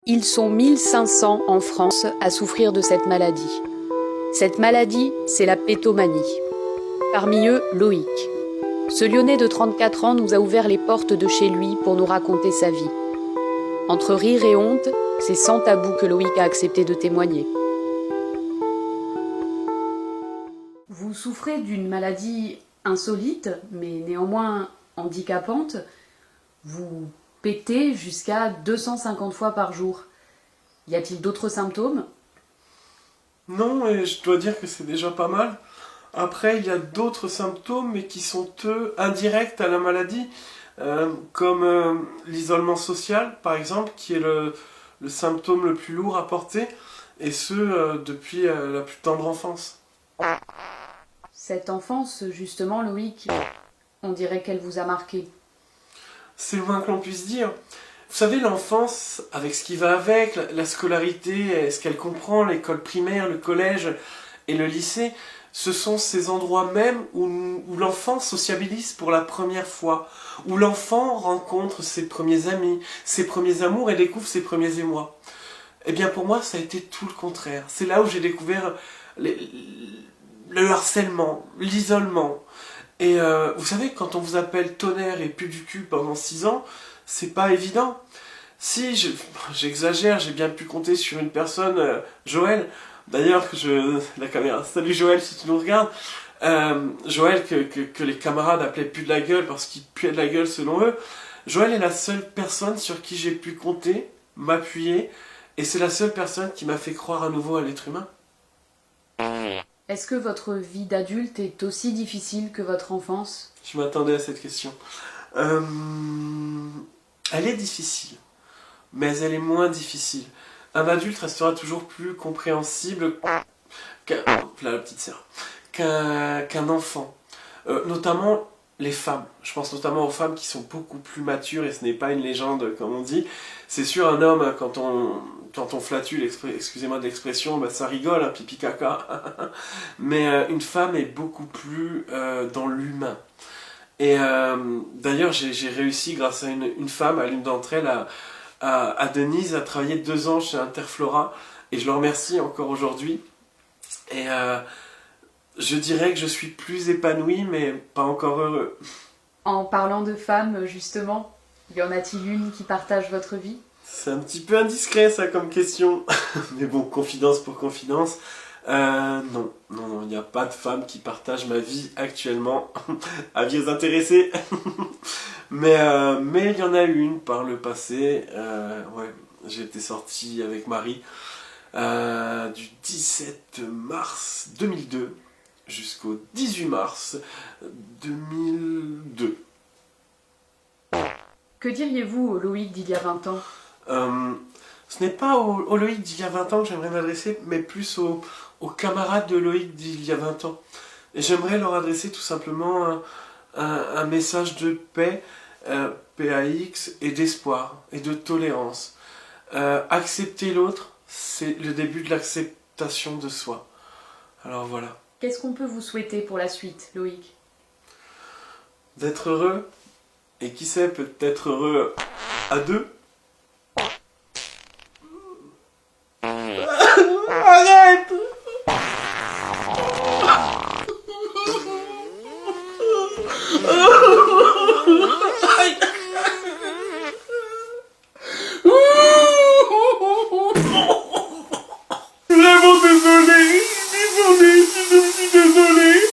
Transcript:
Ils sont 1500 en France à souffrir de cette maladie. Cette maladie, c'est la pétomanie. Parmi eux, Loïc. Ce Lyonnais de 34 ans nous a ouvert les portes de chez lui pour nous raconter sa vie. Entre rire et honte, c'est sans tabou que Loïc a accepté de témoigner. Vous souffrez d'une maladie insolite, mais néanmoins handicapante. Vous pétez jusqu'à 250 fois par jour. Y a-t-il d'autres symptômes ? Non, et je dois dire que c'est déjà pas mal. Après, il y a d'autres symptômes, mais qui sont, eux, indirects à la maladie, comme l'isolement social, par exemple, qui est le symptôme le plus lourd à porter, et ce, depuis la plus tendre enfance. Cette enfance, justement, Loïc, on dirait qu'elle vous a marqué. C'est le moins que l'on puisse dire. Vous savez, l'enfance, avec ce qui va avec, la scolarité, ce qu'elle comprend, l'école primaire, le collège et le lycée, ce sont ces endroits même où l'enfant sociabilise pour la première fois, où l'enfant rencontre ses premiers amis, ses premiers amours et découvre ses premiers émois. Eh bien pour moi, ça a été tout le contraire. C'est là où j'ai découvert le harcèlement, l'isolement. Et vous savez, quand on vous appelle tonnerre et pu du cul pendant 6 ans, c'est pas évident. Si, j'exagère, j'ai bien pu compter sur une personne, Joël, d'ailleurs, la caméra, salut Joël si tu nous regardes, Joël que les camarades appelaient pu de la gueule parce qu'il puait de la gueule selon eux. Joël est la seule personne sur qui j'ai pu compter, m'appuyer, et c'est la seule personne qui m'a fait croire à nouveau à l'être humain. Est-ce que votre vie d'adulte est aussi difficile que votre enfance ? Je m'attendais à cette question. Elle est difficile, mais elle est moins difficile. Un adulte restera toujours plus compréhensible qu'un enfant. Notamment les femmes. Je pense notamment aux femmes qui sont beaucoup plus matures, et ce n'est pas une légende comme on dit. C'est sûr, un homme, quand on flatule, excusez-moi de l'expression, bah, ça rigole, hein, pipi caca. Mais une femme est beaucoup plus dans l'humain. Et d'ailleurs, j'ai réussi, grâce à une femme, à l'une d'entre elles, à Denise, à travailler 2 ans chez Interflora. Et je le remercie encore aujourd'hui. Et je dirais que je suis plus épanoui, mais pas encore heureux. En parlant de femmes, justement, y en a-t-il une qui partage votre vie ? C'est un petit peu indiscret, ça, comme question. Mais bon, confidence pour confidence. Non, il n'y a pas de femme qui partage ma vie actuellement. Avis aux intéressés. mais il y en a une par le passé. Ouais, j'ai été sorti avec Marie du 17 mars 2002 jusqu'au 18 mars 2002. Que diriez-vous au Loïc d'il y a 20 ans ? Ce n'est pas au Loïc d'il y a 20 ans que j'aimerais m'adresser, mais plus aux camarades de Loïc d'il y a 20 ans. Et j'aimerais leur adresser tout simplement un message de paix, PAX, et d'espoir, et de tolérance. Accepter l'autre, c'est le début de l'acceptation de soi. Alors voilà. Qu'est-ce qu'on peut vous souhaiter pour la suite, Loïc ? D'être heureux, et qui sait, peut-être heureux à deux.